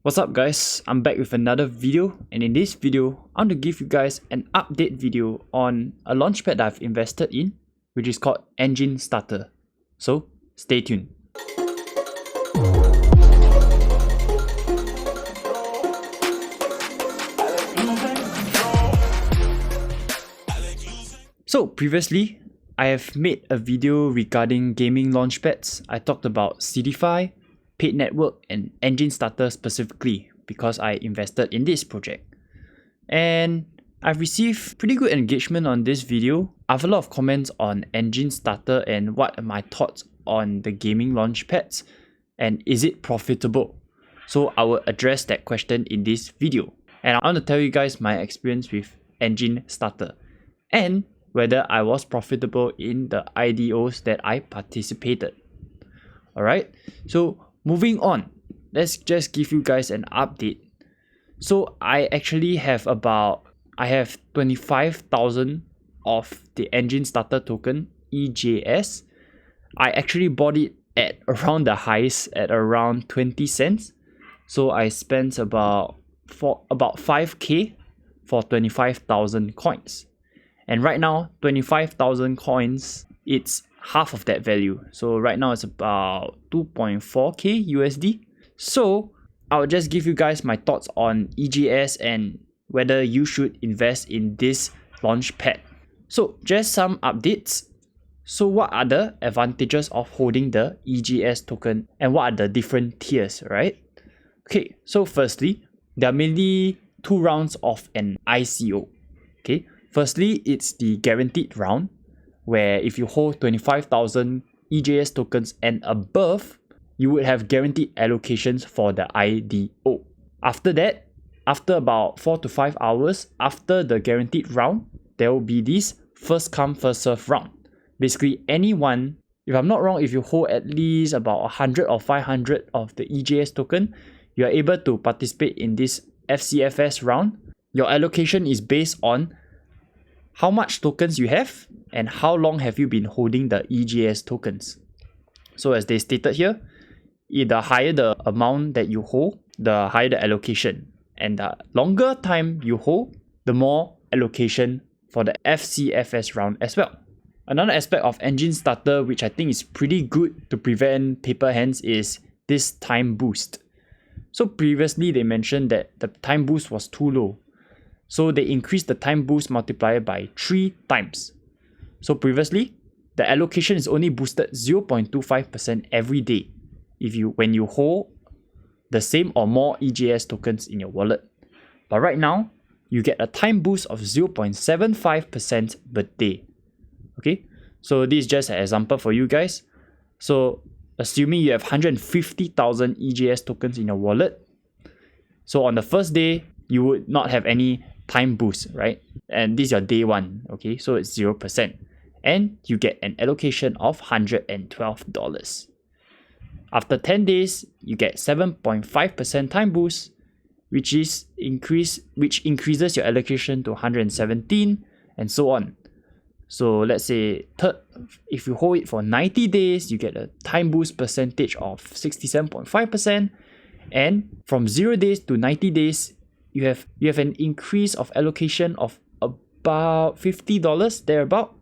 What's up guys, I'm back with another video, and in this video, I want to give you guys an update video on a launchpad that I've invested in, which is called Enjin Starter. So stay tuned. So previously, I have made a video regarding gaming launchpads. I talked about CDFI, Paid Network, and Enjin Starter specifically because I invested in this project. And I've received pretty good engagement on this video. I have a lot of comments on Enjin Starter and what are my thoughts on the gaming launchpads and is it profitable? So I will address that question in this video. And I want to tell you guys my experience with Enjin Starter and whether I was profitable in the IDOs that I participated. Alright, so moving on, let's just give you guys an update. So I actually have 25,000 of the Enjin Starter token, EJS. I actually bought it at around the highs at around 20 cents. So I spent about 5k for 25,000 coins. And right now, 25,000 coins, it's half of that value. So right now it's about 2.4k USD. So I'll just give you guys my thoughts on EJS and whether you should invest in this launchpad. So just some updates. So what are the advantages of holding the EJS token and what are the different tiers, right? Okay, so firstly, there are mainly two rounds of an ICO. Okay, firstly, it's the guaranteed round, where if you hold 25,000 EJS tokens and above, you would have guaranteed allocations for the IDO. After that, after about 4 to 5 hours after the guaranteed round, there will be this first come first serve round. Basically, anyone, if I'm not wrong, if you hold at least about 100 or 500 of the EJS token, you are able to participate in this FCFS round. Your allocation is based on how much tokens you have and how long have you been holding the EJS tokens. So as they stated here, the higher the amount that you hold, the higher the allocation. And the longer time you hold, the more allocation for the FCFS round as well. Another aspect of Enjin Starter, which I think is pretty good to prevent paper hands, is this time boost. So previously they mentioned that the time boost was too low. So they increased the time boost multiplier by 3 times. So previously, the allocation is only boosted 0.25% every day when you hold the same or more EJS tokens in your wallet. But right now, you get a time boost of 0.75% per day. Okay, so this is just an example for you guys. So assuming you have 150,000 EJS tokens in your wallet, so on the first day, you would not have any time boost, right? And this is your day one, okay? So it's 0%. And you get an allocation of $112. After 10 days, you get 7.5% time boost, which increases your allocation to 117 and so on. So let's say if you hold it for 90 days, you get a time boost percentage of 67.5%. And from 0 days to 90 days, you have an increase of allocation of about $50 thereabout.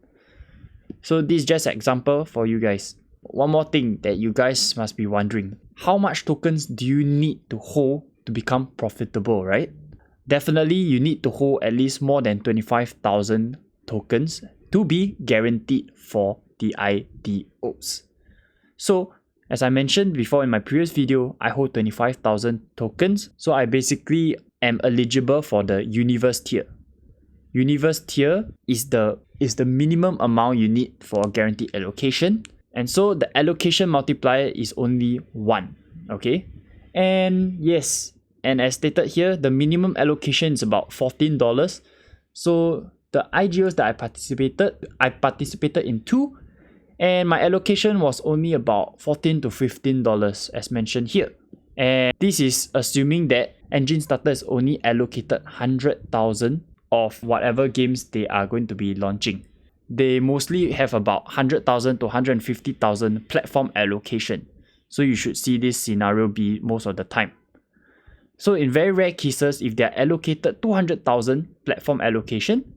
So this is just an example for you guys. One more thing that you guys must be wondering: how much tokens do you need to hold to become profitable, right? Definitely you need to hold at least more than 25,000 tokens to be guaranteed for the IDOs. So as I mentioned before in my previous video, I hold 25,000 tokens. So I basically am eligible for the Universe tier. Universe tier is the minimum amount you need for a guaranteed allocation. And so the allocation multiplier is only 1. Okay. And yes, and as stated here, the minimum allocation is about $14. So the IDOs that I participated in 2, and my allocation was only about $14 to $15 as mentioned here. And this is assuming that Enjin Starter is only allocated 100,000 of whatever games they are going to be launching. They mostly have about 100,000 to 150,000 platform allocation. So you should see this scenario be most of the time. So in very rare cases, if they're allocated 200,000 platform allocation,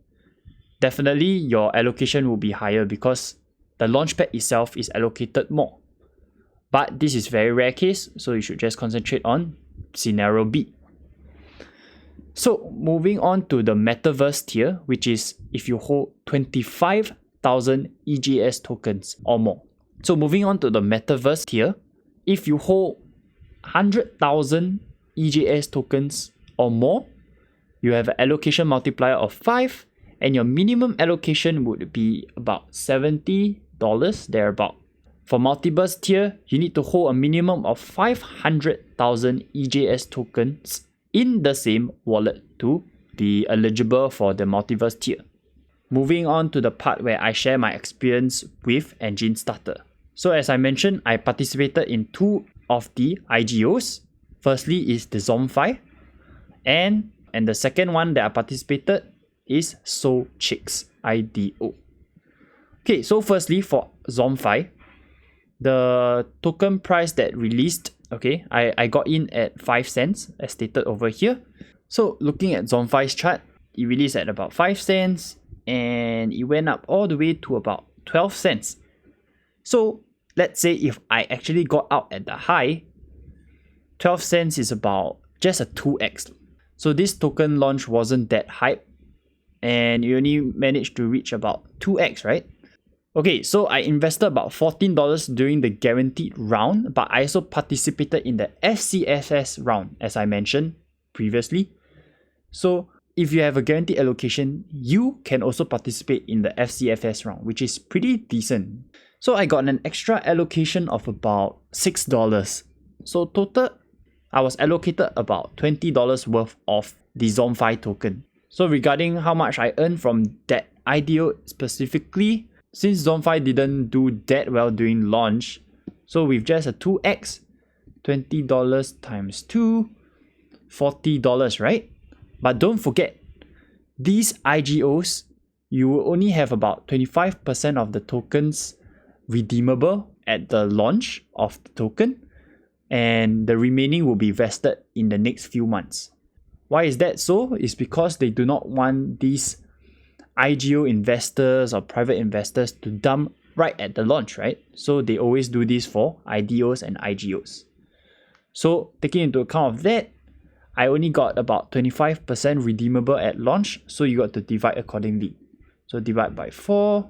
definitely your allocation will be higher because the Launchpad itself is allocated more. But this is very rare case, so you should just concentrate on scenario B. So moving on to the Metaverse tier, which is if you hold 25,000 EJS tokens or more. So moving on to the Metaverse tier, if you hold 100,000 EJS tokens or more, you have an allocation multiplier of 5, and your minimum allocation would be about $70 thereabout. For Multiverse tier, you need to hold a minimum of 500,000 EJS tokens in the same wallet to be eligible for the Multiverse tier. Moving on to the part where I share my experience with Enjin Starter. So as I mentioned, I participated in 2 of the IGOs. Firstly is the Zombie, and the second one that I participated is So Chicks IDO. Okay, so firstly for Zombie, the token price that released, okay, I got in at 5 cents as stated over here. So looking at Zombie's chart, it released at about 5 cents and it went up all the way to about 12 cents. So let's say if I actually got out at the high, 12 cents is about just a 2x. So this token launch wasn't that hype and you only managed to reach about 2x, right? Okay, so I invested about $14 during the guaranteed round, but I also participated in the FCFS round, as I mentioned previously. So if you have a guaranteed allocation, you can also participate in the FCFS round, which is pretty decent. So I got an extra allocation of about $6. So total, I was allocated about $20 worth of the Zombie token. So regarding how much I earned from that IDO specifically, since Zombie didn't do that well during launch, so with just a 2x, $20 times 2, $40, right? But don't forget, these IGOs, you will only have about 25% of the tokens redeemable at the launch of the token, and the remaining will be vested in the next few months. Why is that so? It's because they do not want these IGO investors or private investors to dump right at the launch, right? So they always do this for IDOs and IGOs. So taking into account of that, I only got about 25% redeemable at launch, so you got to divide accordingly. So divide by 4.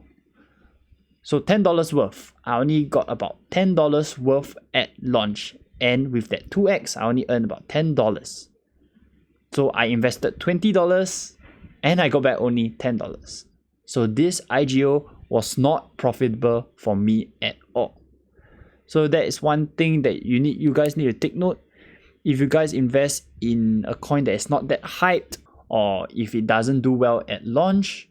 So $10 worth. I only got about $10 worth at launch, and with that 2x, I only earned about $10. So I invested $20 and I got back only $10. So this IGO was not profitable for me at all. So that is one thing that you guys need to take note. If you guys invest in a coin that is not that hyped, or if it doesn't do well at launch,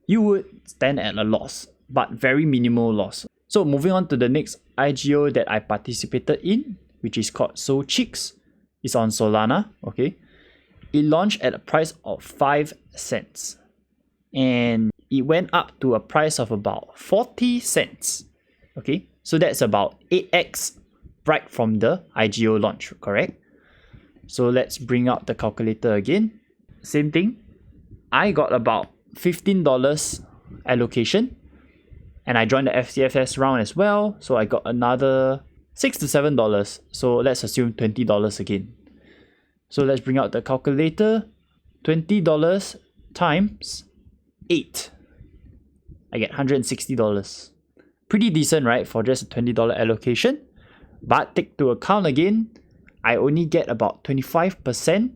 you would stand at a loss, but very minimal loss. So moving on to the next IGO that I participated in, which is called So Chicks. It's on Solana, okay? It launched at a price of 5 cents. And it went up to a price of about 40 cents. Okay, so that's about 8x right from the IGO launch, correct? So let's bring out the calculator again. Same thing. I got about $15 allocation. And I joined the FCFS round as well. So I got another $6 to $7. So let's assume $20 again. So let's bring out the calculator. $20 times 8. I get $160. Pretty decent, right? For just a $20 allocation. But take to account again, I only get about 25%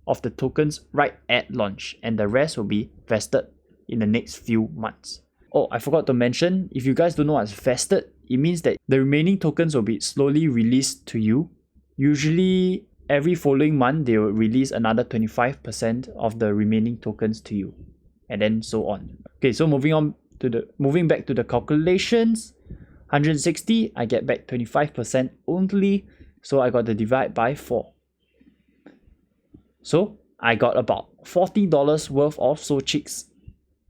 of the tokens right at launch. And the rest will be vested in the next few months. Oh, I forgot to mention, if you guys don't know what's vested, it means that the remaining tokens will be slowly released to you. Usually, every following month, they will release another 25% of the remaining tokens to you. And then so on. Okay, so moving back to the calculations, 160, I get back 25% only. So I got to divide by 4. So I got about $40 worth of So Chicks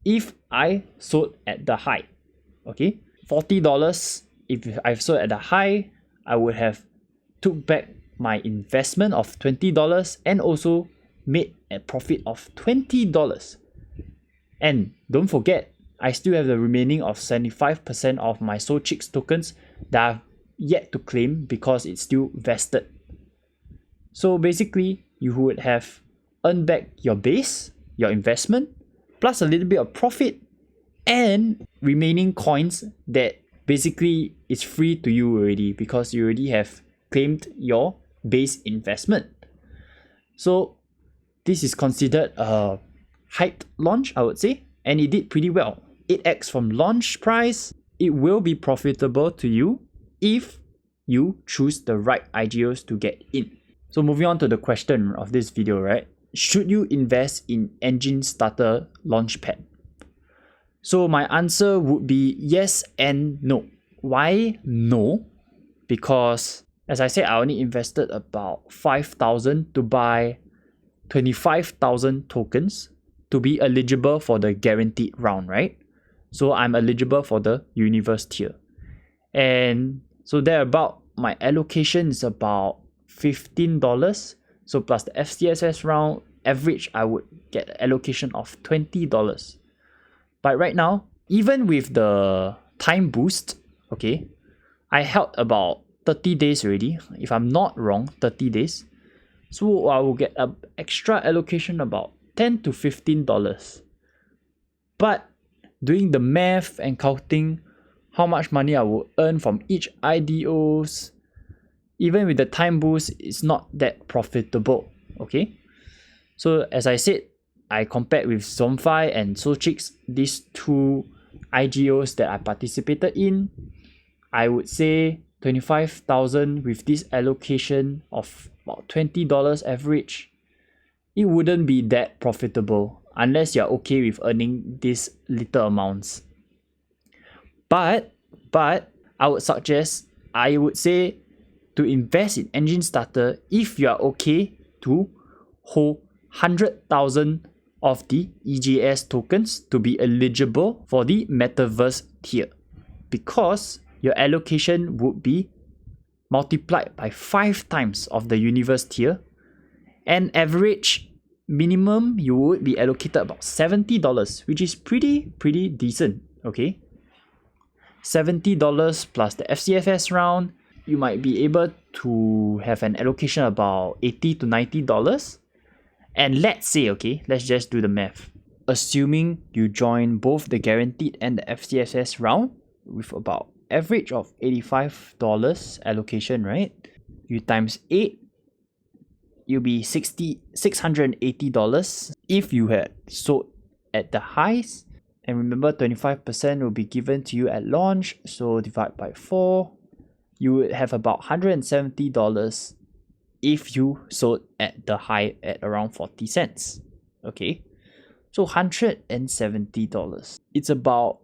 if I sold at the high. Okay, $40. If I sold at the high, I would have took back my investment of $20 and also made a profit of $20. And don't forget, I still have the remaining of 75% of my SoulChicks tokens that I've yet to claim because it's still vested. So basically, you would have earned back your base, your investment, plus a little bit of profit and remaining coins that basically is free to you already because you already have claimed your base investment. So this is considered a hyped launch, I would say, and it did pretty well. 8x from launch price. It will be profitable to you if you choose the right IDOs to get in. So moving on to the question of this video, right? Should you invest in Enjin Starter Launchpad? So my answer would be yes and no. Why no? Because as I said, I only invested about 5,000 to buy 25,000 tokens to be eligible for the guaranteed round, right? So I'm eligible for the universe tier. And so thereabout, my allocation is about $15. So plus the FCSS round, average I would get an allocation of $20. But right now, even with the time boost, okay, I held about 30 days already. If I'm not wrong, 30 days. So I will get an extra allocation about $10 to $15. But doing the math and counting how much money I will earn from each IDOs, even with the time boost, it's not that profitable, okay? So as I said, I compared with Zonfi and SoulChicks, these two IDOs that I participated in. I would say 25,000 with this allocation of about $20 average, it wouldn't be that profitable unless you're okay with earning these little amounts. But I would suggest, I would say to invest in Enjin Starter if you are okay to hold 100,000 of the EJS tokens to be eligible for the Metaverse tier, because your allocation would be multiplied by 5 times of the universe tier, and average minimum you would be allocated about $70, which is pretty decent, okay? $70 plus the FCFS round, you might be able to have an allocation about $80 to $90. And let's say, okay, let's just do the math. Assuming you join both the guaranteed and the FCSS round with about average of $85 allocation, right? You times 8, you'll be $680 if you had sold at the highs. And remember, 25% will be given to you at launch, so divide by 4. You would have about $170 if you sold at the high at around 40 cents. Okay, so $170. It's about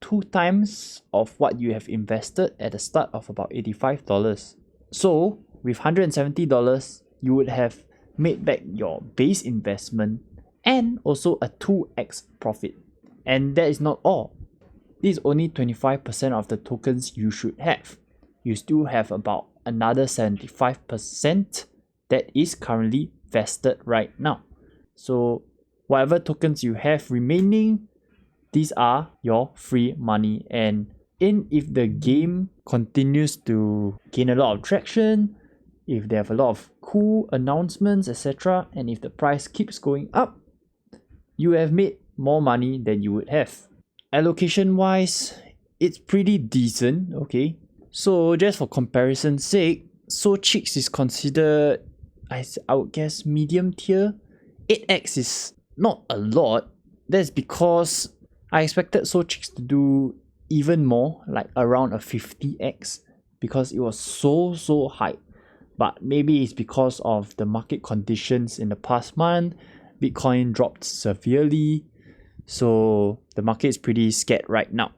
2 times of what you have invested at the start of about $85. So with $170, you would have made back your base investment and also a 2x profit. And that is not all. This is only 25% of the tokens you should have. You still have about another 75% that is currently vested right now. So whatever tokens you have remaining, these are your free money. And if the game continues to gain a lot of traction, if they have a lot of cool announcements, etc., and if the price keeps going up, you have made more money than you would have. Allocation wise, it's pretty decent, okay? So just for comparison's sake, SoulChicks is considered, I would guess, medium tier. 8x is not a lot. That's because I expected SoulChicks to do even more, like around a 50x, because it was so high. But maybe it's because of the market conditions in the past month. Bitcoin dropped severely, so the market is pretty scared right now.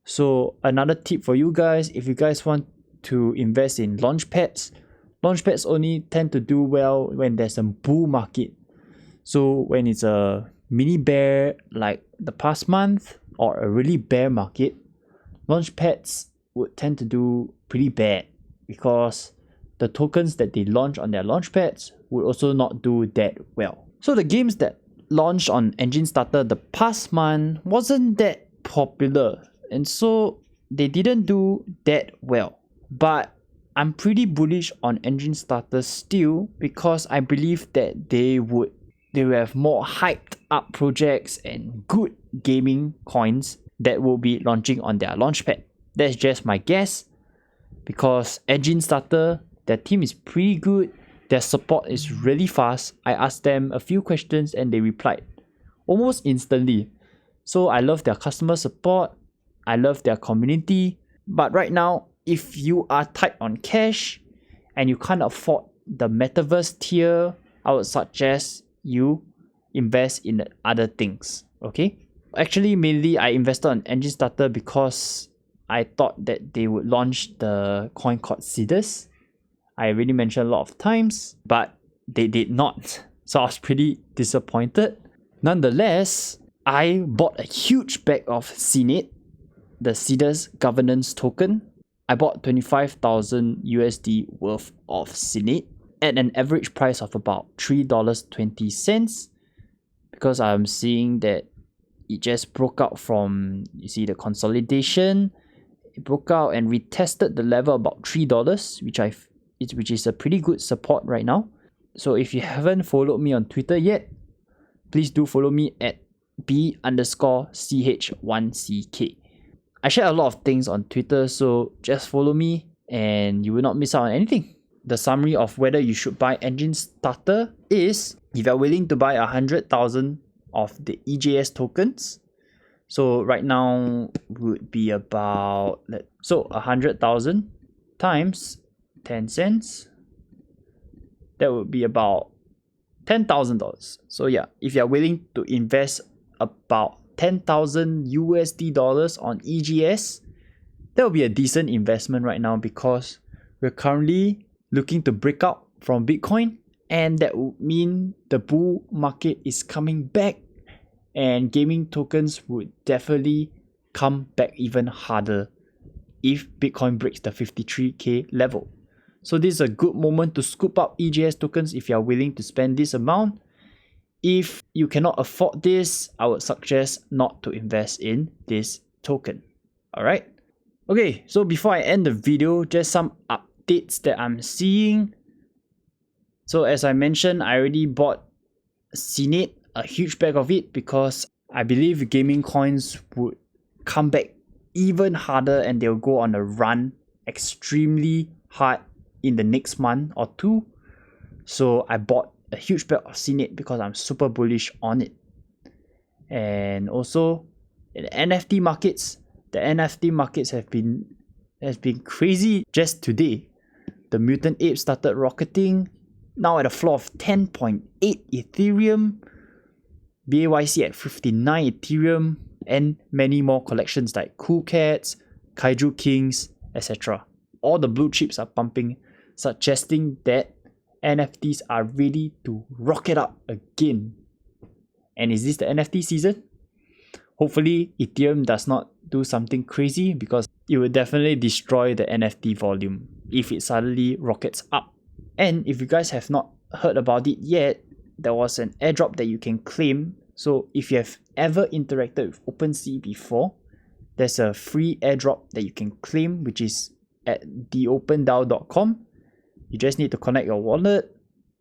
So another tip for you guys, if you guys want to invest in launchpads only tend to do well when there's a bull market. So when it's a mini bear like the past month or a really bear market, launchpads would tend to do pretty bad because the tokens that they launch on their launchpads would also not do that well. So the games that launched on Enjin Starter the past month wasn't that popular, and so they didn't do that well. But I'm pretty bullish on Enjin Starter still, because I believe that they will have more hyped up projects and good gaming coins that will be launching on their launchpad. That's just my guess, because Enjin Starter, their team is pretty good, their support is really fast. I asked them a few questions and they replied almost instantly. So I love their customer support, I love their community. But right now, if you are tight on cash and you can't afford the metaverse tier, I would suggest you invest in other things. Okay? Actually, mainly I invested on Enjin Starter because I thought that they would launch the coin called Seeders. I already mentioned a lot of times, but they did not. So I was pretty disappointed. Nonetheless, I bought a huge bag of CNET, the Seeders governance token. I bought 25,000 USD worth of CNET at an average price of about $3.20, because I'm seeing that it just broke out from, you see the consolidation, it broke out and retested the level about $3, which is a pretty good support right now. So if you haven't followed me on Twitter yet, please do follow me at B_CH1CK. I share a lot of things on Twitter, so just follow me and you will not miss out on anything. The summary of whether you should buy Enjin Starter is, if you're willing to buy 100,000 of the EJS tokens, so right now would be about, 100,000 times 10 cents, that would be about $10,000. So yeah, if you're willing to invest about 10,000 USD dollars on EGS, that will be a decent investment right now, because we're currently looking to break out from Bitcoin, and that would mean the bull market is coming back, and gaming tokens would definitely come back even harder if Bitcoin breaks the 53k level. So this is a good moment to scoop up EJS tokens if you are willing to spend this amount. If you cannot afford this, I would suggest not to invest in this token. Alright? Okay, so before I end the video, just some updates that I'm seeing. So as I mentioned, I already bought CNET, a huge bag of it, because I believe gaming coins would come back even harder and they'll go on a run extremely hard in the next month or two. So I bought a huge bag of CNET because I'm super bullish on it. And also in the NFT markets, has been crazy. Just today, the Mutant Ape started rocketing, now at a floor of 10.8 Ethereum, BAYC at 59 Ethereum, and many more collections like Cool Cats, Kaiju Kings, etc. All the blue chips are pumping, suggesting that NFTs are ready to rocket up again. And is this the NFT season? Hopefully Ethereum does not do something crazy, because it will definitely destroy the NFT volume if it suddenly rockets up. And if you guys have not heard about it yet, there was an airdrop that you can claim. So if you have ever interacted with OpenSea before, there's a free airdrop that you can claim, which is at theopendao.com. You just need to connect your wallet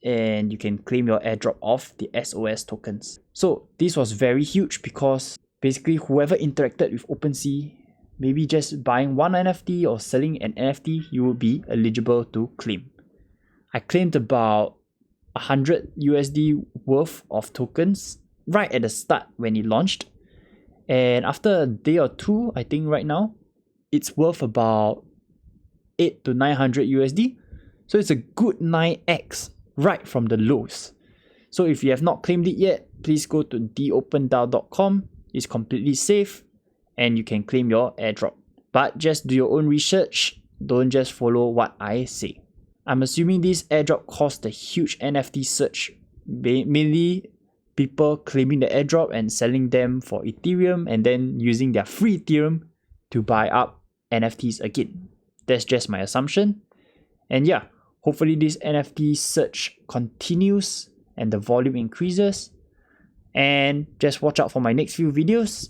and you can claim your airdrop of the SOS tokens. So this was very huge, because basically whoever interacted with OpenSea, maybe just buying one NFT or selling an NFT, you will be eligible to claim. I claimed about 100 USD worth of tokens right at the start when it launched. And after a day or two, I think right now, it's worth about 800 to 900 USD. So it's a good 9x right from the lows. So if you have not claimed it yet, please go to theopendao.com. It's completely safe and you can claim your airdrop. But just do your own research. Don't just follow what I say. I'm assuming this airdrop caused a huge NFT surge. Mainly people claiming the airdrop and selling them for Ethereum and then using their free Ethereum to buy up NFTs again. That's just my assumption. And yeah, Hopefully this NFT surge continues and the volume increases. And just watch out for my next few videos.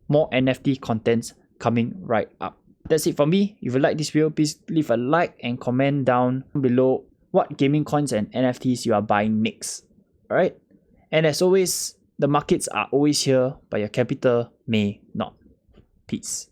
More NFT contents coming right up. That's it for me. If you like this video, please leave a like and comment down below what gaming coins and NFTs you are buying next. Alright? And as always, the markets are always here, but your capital may not. Peace.